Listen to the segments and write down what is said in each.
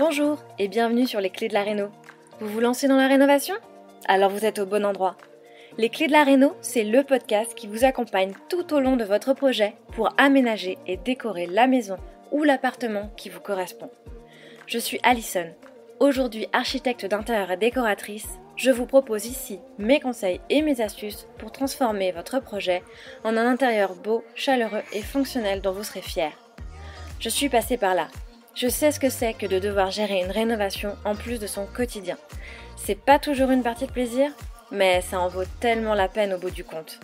Bonjour et bienvenue sur les clés de la réno. Vous vous lancez dans la rénovation? Alors vous êtes au bon endroit. Les clés de la réno, c'est le podcast qui vous accompagne tout au long de votre projet pour aménager et décorer la maison ou l'appartement qui vous correspond. Je suis Alison, aujourd'hui architecte d'intérieur et décoratrice. Je vous propose ici mes conseils et mes astuces pour transformer votre projet en un intérieur beau, chaleureux et fonctionnel dont vous serez fiers. Je suis passée par là. Je sais ce que c'est que de devoir gérer une rénovation en plus de son quotidien. C'est pas toujours une partie de plaisir, mais ça en vaut tellement la peine au bout du compte.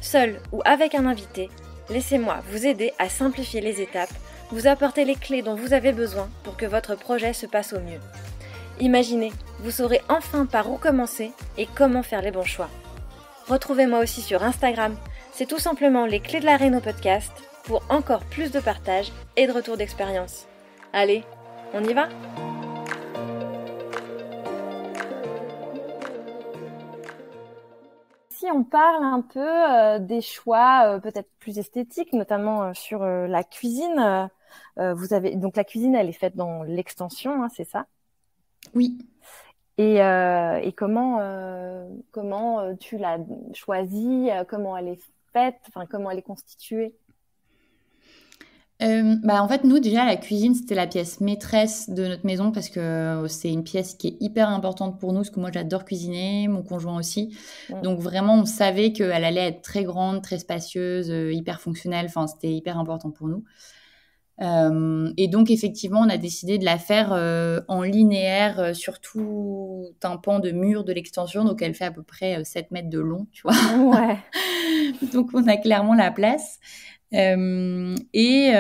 Seul ou avec un invité, laissez-moi vous aider à simplifier les étapes, vous apporter les clés dont vous avez besoin pour que votre projet se passe au mieux. Imaginez, vous saurez enfin par où commencer et comment faire les bons choix. Retrouvez-moi aussi sur Instagram, c'est tout simplement les clés de la réno podcast pour encore plus de partage et de retour d'expérience. Allez, on y va ? Si on parle un peu des choix peut-être plus esthétiques, notamment sur la cuisine, vous avez donc la cuisine, elle est faite dans l'extension, hein, c'est ça ? Oui. Et comment tu l'as choisie, comment elle est faite, enfin comment elle est constituée ? En fait, nous, déjà, la cuisine, c'était la pièce maîtresse de notre maison parce que c'est une pièce qui est hyper importante pour nous, parce que moi, j'adore cuisiner, mon conjoint aussi. Donc, vraiment, on savait qu'elle allait être très grande, très spacieuse, hyper fonctionnelle. Enfin, c'était hyper important pour nous. Et donc, effectivement, on a décidé de la faire en linéaire sur tout un pan de mur de l'extension. Donc, elle fait à peu près 7 mètres de long, tu vois. Ouais. Donc, on a clairement la place. Et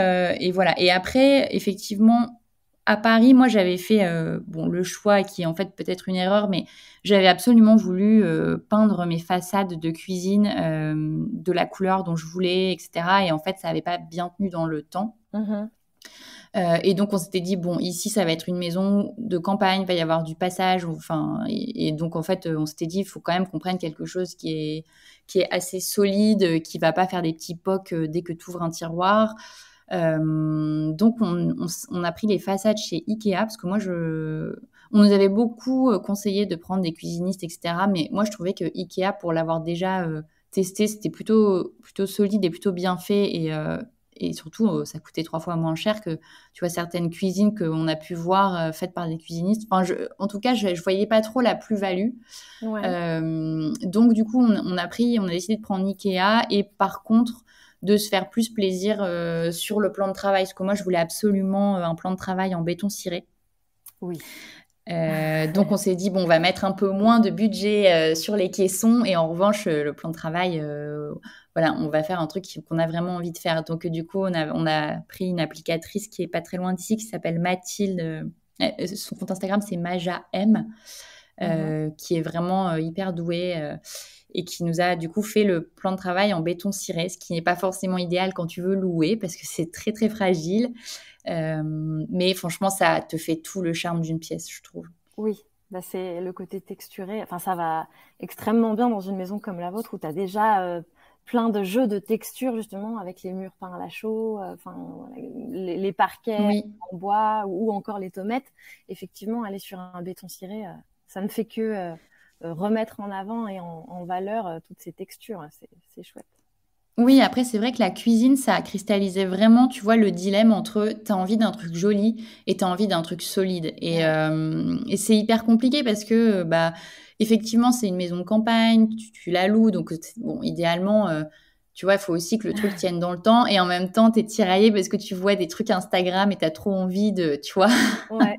voilà. Et après, effectivement, à Paris, moi, j'avais fait le choix qui est en fait peut-être une erreur, mais j'avais absolument voulu peindre mes façades de cuisine de la couleur dont je voulais, etc. Et en fait, ça n'avait pas bien tenu dans le temps. Mmh. Et donc, on s'était dit, bon, ici, ça va être une maison de campagne, il va y avoir du passage. Enfin, et donc, en fait, on s'était dit, il faut quand même qu'on prenne quelque chose qui est assez solide, qui va pas faire des petits pocs dès que tu ouvres un tiroir. Donc, on a pris les façades chez Ikea, parce que moi, on nous avait beaucoup conseillé de prendre des cuisinistes, etc. Mais moi, je trouvais que Ikea, pour l'avoir déjà testé, c'était plutôt solide et plutôt bien fait. Et surtout, ça coûtait 3 fois moins cher que, tu vois, certaines cuisines qu'on a pu voir faites par des cuisinistes. Enfin, en tout cas, je voyais pas trop la plus-value. Ouais. Donc, du coup, on a décidé de prendre Ikea et par contre, de se faire plus plaisir sur le plan de travail. Parce que moi, je voulais absolument un plan de travail en béton ciré. Oui. Donc, on s'est dit, bon, on va mettre un peu moins de budget sur les caissons et en revanche, le plan de travail, voilà, on va faire un truc qu'on a vraiment envie de faire. Donc, du coup, on a pris une applicatrice qui est pas très loin d'ici, qui s'appelle Mathilde. Son compte Instagram, c'est Maja M, qui est vraiment hyper douée et qui nous a du coup fait le plan de travail en béton ciré, ce qui n'est pas forcément idéal quand tu veux louer parce que c'est très, très fragile. Mais franchement, ça te fait tout le charme d'une pièce, je trouve. Oui, c'est le côté texturé. Enfin, ça va extrêmement bien dans une maison comme la vôtre où tu as déjà plein de jeux de textures justement avec les murs peints à la chaux, voilà, les parquets Oui. en bois ou encore les tommettes. Effectivement, aller sur un béton ciré, ça ne fait que remettre en avant et en valeur toutes ces textures. C'est chouette. Oui, après, c'est vrai que la cuisine, ça a cristallisé vraiment, tu vois, le dilemme entre t'as envie d'un truc joli et t'as envie d'un truc solide. Et c'est hyper compliqué parce que, effectivement, c'est une maison de campagne, tu la loues, donc, bon, idéalement, tu vois, il faut aussi que le truc tienne dans le temps et en même temps, t'es tiraillé parce que tu vois des trucs Instagram et t'as trop envie de, tu vois. Ouais.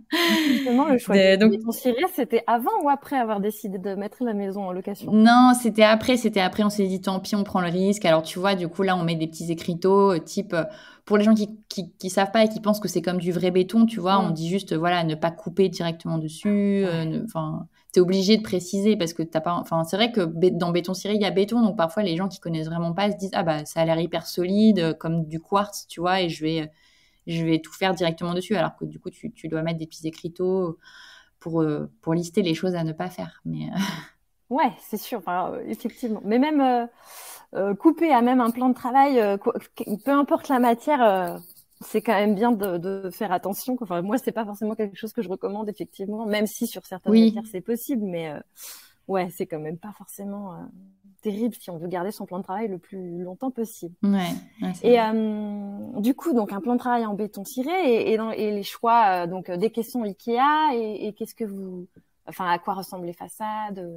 Justement, le choix du Donc, béton ciré, c'était avant ou après avoir décidé de mettre la maison en location? non, c'était après. On s'est dit, tant pis, on prend le risque. Alors, tu vois, du coup, là, on met des petits écriteaux, type, pour les gens qui savent pas et qui pensent que c'est comme du vrai béton, tu vois, on dit juste, voilà, ne pas couper directement dessus. Enfin, t'es obligé de préciser parce que t'as pas, enfin, c'est vrai que dans béton ciré, il y a béton. Donc, parfois, les gens qui connaissent vraiment pas se disent, ah, bah, ça a l'air hyper solide, comme du quartz, tu vois, et je vais tout faire directement dessus. Alors que, du coup, tu dois mettre des petits écriteaux pour lister les choses à ne pas faire. Mais, Ouais, c'est sûr, enfin, effectivement. Mais même couper à même un plan de travail, peu importe la matière, c'est quand même bien de faire attention. Enfin, moi, c'est pas forcément quelque chose que je recommande, effectivement, même si sur certaines Oui, matières, c'est possible. Mais ouais, c'est quand même pas forcément terrible si on veut garder son plan de travail le plus longtemps possible. ouais, c'est Et vrai. du coup, donc un plan de travail en béton ciré et les choix, donc des caissons Ikea et qu'est-ce que vous... Enfin, à quoi ressemblent les façades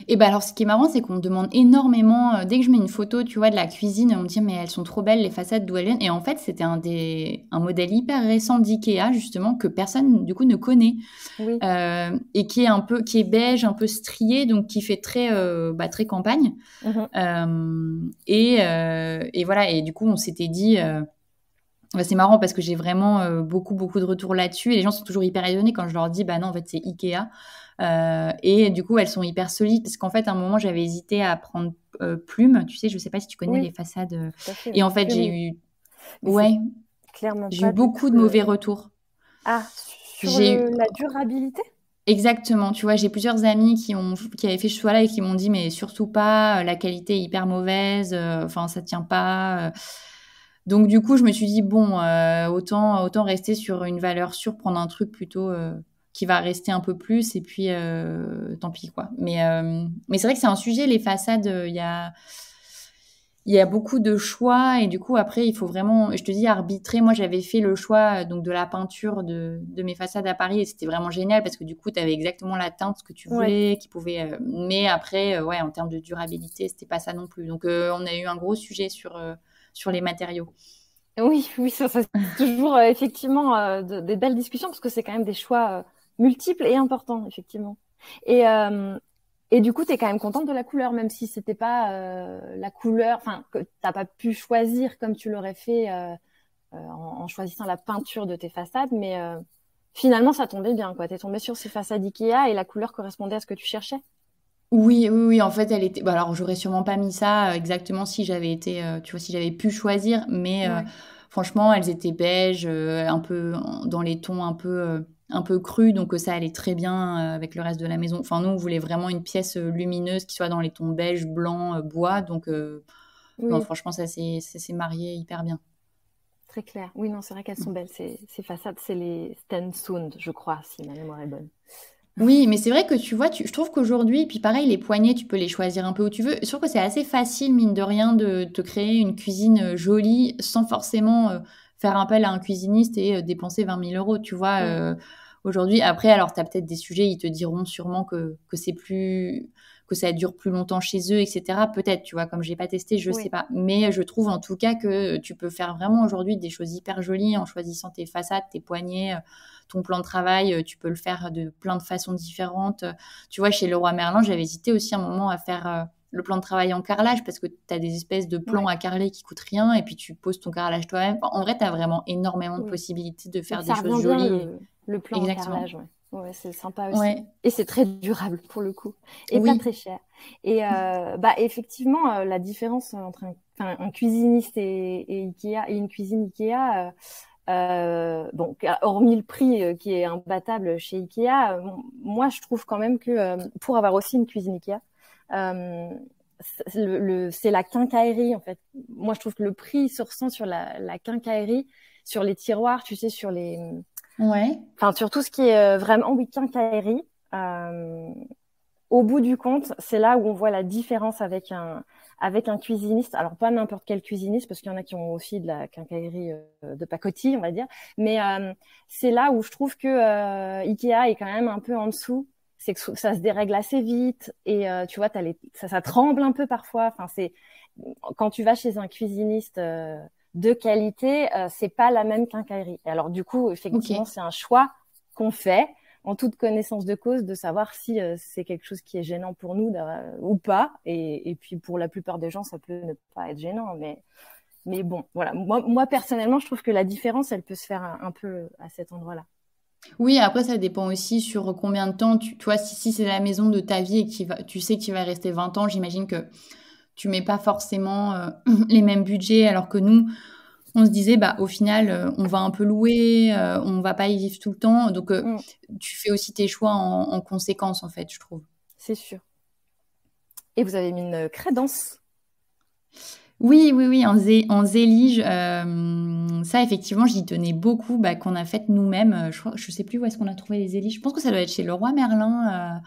Et bah, alors ce qui est marrant, c'est qu'on me demande énormément, dès que je mets une photo, tu vois, de la cuisine, on me dit: «Mais elles sont trop belles les façades, d'où elles viennent?» Et en fait, c'était un modèle hyper récent d'IKEA justement que personne du coup ne connaît, Oui. et qui est beige, un peu strié, donc qui fait très, très campagne. Mhm. Et voilà, et du coup, on s'était dit, bah, c'est marrant parce que j'ai vraiment, beaucoup, beaucoup de retours là-dessus et les gens sont toujours hyper étonnés quand je leur dis: «Bah non, en fait, c'est IKEA». Et du coup, elles sont hyper solides parce qu'en fait, à un moment, j'avais hésité à prendre, Plume. Tu sais, je sais pas si tu connais les Oui, façades, tout à fait, et oui. en fait, Plume, mais c'est ouais, clairement j'ai eu pas du beaucoup tout de le... mauvais retours. Ah, sur J'ai eu la durabilité? Exactement, tu vois? J'ai plusieurs amis qui avaient fait ce choix-là et qui m'ont dit: «Mais surtout pas, la qualité est hyper mauvaise, enfin ça tient pas», donc du coup, je me suis dit: «Bon, autant rester sur une valeur sûre, prendre un truc plutôt, qui va rester un peu plus et puis, tant pis, quoi». Mais c'est vrai que c'est un sujet, les façades, il y a beaucoup de choix et du coup, après, il faut vraiment, je te dis, arbitrer. Moi, j'avais fait le choix donc de la peinture de mes façades à Paris et c'était vraiment génial parce que du coup, tu avais exactement la teinte que tu Ouais. voulais, qui pouvait. Mais après, ouais, en termes de durabilité, c'était pas ça non plus. Donc, on a eu un gros sujet sur les matériaux. Oui, oui, ça, c'est toujours effectivement des belles discussions parce que c'est quand même des choix multiples et importants, effectivement. Et, euh, et du coup, tu es quand même contente de la couleur, même si c'était pas la couleur, enfin, que t'as pas pu choisir comme tu l'aurais fait en choisissant la peinture de tes façades, mais finalement, ça tombait bien, quoi. T'es tombée sur ces façades Ikea et la couleur correspondait à ce que tu cherchais. Oui, oui, oui, en fait, elle était. Bah, alors, j'aurais sûrement pas mis ça exactement si j'avais été, tu vois, si j'avais pu choisir, mais Ouais. franchement, elles étaient beiges, un peu dans les tons un peu crus, donc ça allait très bien avec le reste de la maison. Enfin, nous, on voulait vraiment une pièce lumineuse qui soit dans les tons beige, blanc, bois, donc non, Oui, franchement, ça s'est marié hyper bien. très clair. Oui, non, c'est vrai qu'elles sont belles. Ces façades, c'est les Stensund, je crois, si ma mémoire est bonne. Oui, mais c'est vrai que tu vois, je trouve qu'aujourd'hui, puis pareil, les poignées, tu peux les choisir un peu où tu veux. Je trouve que c'est assez facile, mine de rien, de te créer une cuisine jolie sans forcément faire appel à un cuisiniste et dépenser 20 000 euros, tu vois. Mm. Aujourd'hui, après, alors, tu as peut-être des sujets, ils te diront sûrement que ça dure plus longtemps chez eux, etc. Peut-être, tu vois, comme j'ai pas testé, je sais Oui. pas. Mais je trouve en tout cas que tu peux faire vraiment aujourd'hui des choses hyper jolies en choisissant tes façades, tes poignées, ton plan de travail, tu peux le faire de plein de façons différentes. Tu vois, chez Leroy Merlin, j'avais hésité aussi un moment à faire le plan de travail en carrelage parce que tu as des espèces de plans Ouais. à carreler qui coûtent rien et puis tu poses ton carrelage toi-même. Enfin, en vrai, tu as vraiment énormément de Oui. possibilités de Oui, faire des ça choses revient bien jolies. le plan en Exactement. carrelage, ouais. Ouais, c'est sympa aussi. Ouais. Et c'est très durable pour le coup. Et pas Oui. très cher. Et bah effectivement, la différence entre un cuisiniste et Ikea et une cuisine Ikea, bon, hormis le prix qui est imbattable chez Ikea, moi je trouve quand même que pour avoir aussi une cuisine Ikea, euh, c'est la quincaillerie en fait. Moi je trouve que le prix se ressent sur la quincaillerie, sur les tiroirs, tu sais, Ouais. enfin sur tout ce qui est vraiment oui quincaillerie. Euh, Au bout du compte, c'est là où on voit la différence avec un cuisiniste. Alors pas n'importe quel cuisiniste, parce qu'il y en a qui ont aussi de la quincaillerie de pacotille, on va dire. Mais c'est là où je trouve que Ikea est quand même un peu en dessous. C'est que ça se dérègle assez vite et tu vois, ça tremble un peu parfois. Enfin, c'est quand tu vas chez un cuisiniste de qualité, c'est pas la même quincaillerie. Et alors du coup, Ok. effectivement, c'est un choix qu'on fait en toute connaissance de cause de savoir si c'est quelque chose qui est gênant pour nous ou pas. Et puis pour la plupart des gens, ça peut ne pas être gênant. Mais bon, voilà. Moi, personnellement, je trouve que la différence, elle peut se faire un peu à cet endroit-là. Oui, après, ça dépend aussi sur combien de temps. Toi, si c'est la maison de ta vie et que tu sais que tu vas y rester 20 ans, j'imagine que tu mets pas forcément les mêmes budgets, alors que nous, on se disait, bah, au final, on va un peu louer, on va pas y vivre tout le temps. Donc, Mm, tu fais aussi tes choix en conséquence, en fait, je trouve. c'est sûr. Et vous avez mis une crédence. Oui, oui, oui, en zélige, ça effectivement, j'y tenais beaucoup, bah, qu'on a fait nous-mêmes. Je sais plus où est-ce qu'on a trouvé les zéliges. Je pense que ça doit être chez Leroy Merlin.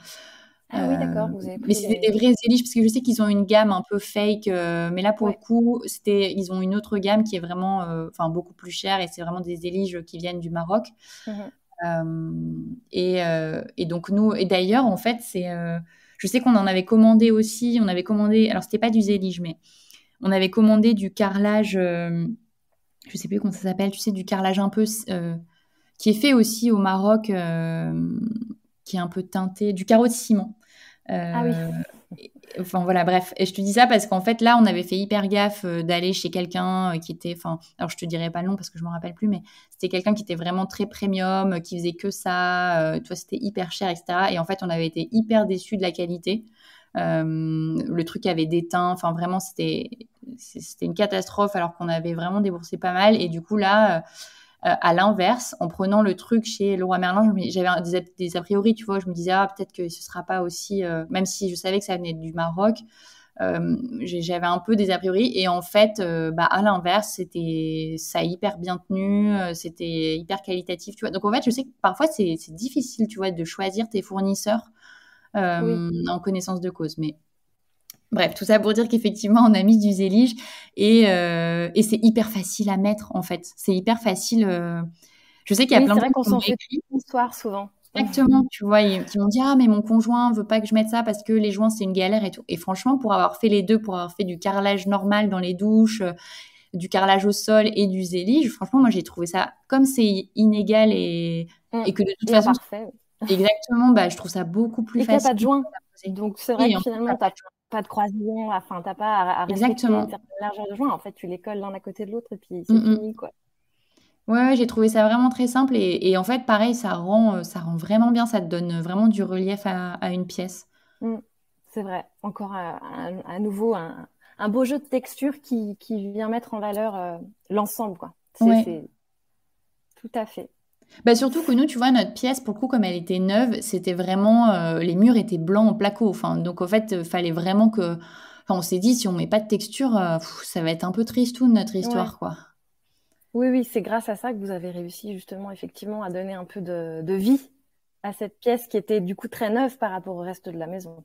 Ah oui, d'accord, vous avez Mais pris c'était les... des vrais zéliges parce que je sais qu'ils ont une gamme un peu fake, mais là pour le Ouais. coup, ils ont une autre gamme qui est vraiment, enfin beaucoup plus chère et c'est vraiment des zéliges qui viennent du Maroc. Mhm. Et donc nous, et d'ailleurs en fait, je sais qu'on en avait commandé aussi. On avait commandé, alors c'était pas du zélige, mais on avait commandé du carrelage, je sais plus comment ça s'appelle, tu sais, du carrelage un peu qui est fait aussi au Maroc, qui est un peu teinté, du carreau de ciment. Ah oui. Euh, Enfin voilà, bref. Et je te dis ça parce qu'en fait là, on avait fait hyper gaffe d'aller chez quelqu'un qui était, enfin, alors je te dirai pas le nom parce que je me rappelle plus, mais c'était quelqu'un qui était vraiment très premium, qui faisait que ça. Tu vois, c'était hyper cher, etc. Et en fait, on avait été hyper déçus de la qualité. Le truc avait déteint. Enfin vraiment, c'était une catastrophe alors qu'on avait vraiment déboursé pas mal. Et du coup là. À l'inverse, en prenant le truc chez Leroy Merlin, j'avais des a priori, tu vois, je me disais, ah, peut-être que ce sera pas aussi, même si je savais que ça venait du Maroc, j'avais un peu des a priori. Et en fait, bah, à l'inverse, ça a hyper bien tenu, c'était hyper qualitatif, tu vois. Donc en fait, je sais que parfois, c'est difficile, tu vois, de choisir tes fournisseurs Oui. en connaissance de cause. Mais bref, tout ça pour dire qu'effectivement, on a mis du zélige et c'est hyper facile à mettre, en fait. C'est hyper facile. Je sais qu'il y a Oui, plein c'est de vrai gens qu'on qui m'ont s'en fait écrit une histoire souvent. exactement, tu vois, qui m'ont dit, ah, mais mon conjoint veut pas que je mette ça parce que les joints, c'est une galère et tout. Et franchement, pour avoir fait les deux, pour avoir fait du carrelage normal dans les douches, du carrelage au sol et du zélige, franchement, moi, j'ai trouvé ça, comme c'est inégal Mm. et que de toute Et façon, imparfait. exactement, bah, je trouve ça beaucoup plus Et qu'il n'y a facile pas de à joint. poser. Donc c'est vrai Oui, que en plus, finalement, tu n'as pas de croisillon, enfin, tu n'as pas à respecter une exactement. certaine largeur de joint. En fait, tu les colles l'un à côté de l'autre et puis Mm, c'est mm. fini, quoi. Ouais, ouais, j'ai trouvé ça vraiment très simple et en fait, pareil, ça rend vraiment bien, ça te donne vraiment du relief à une pièce. Mm. C'est vrai. Encore à nouveau un beau jeu de texture qui vient mettre en valeur l'ensemble, quoi. Ouais. C'est tout à fait. Bah surtout que nous, tu vois, notre pièce, pour le coup, comme elle était neuve, c'était vraiment, les murs étaient blancs en placo. Enfin, donc en fait, fallait vraiment que, enfin, on s'est dit, si on met pas de texture, ça va être un peu tristoun notre Ouais. histoire, quoi. Oui, oui, c'est grâce à ça que vous avez réussi justement effectivement à donner un peu de vie à cette pièce qui était du coup très neuve par rapport au reste de la maison.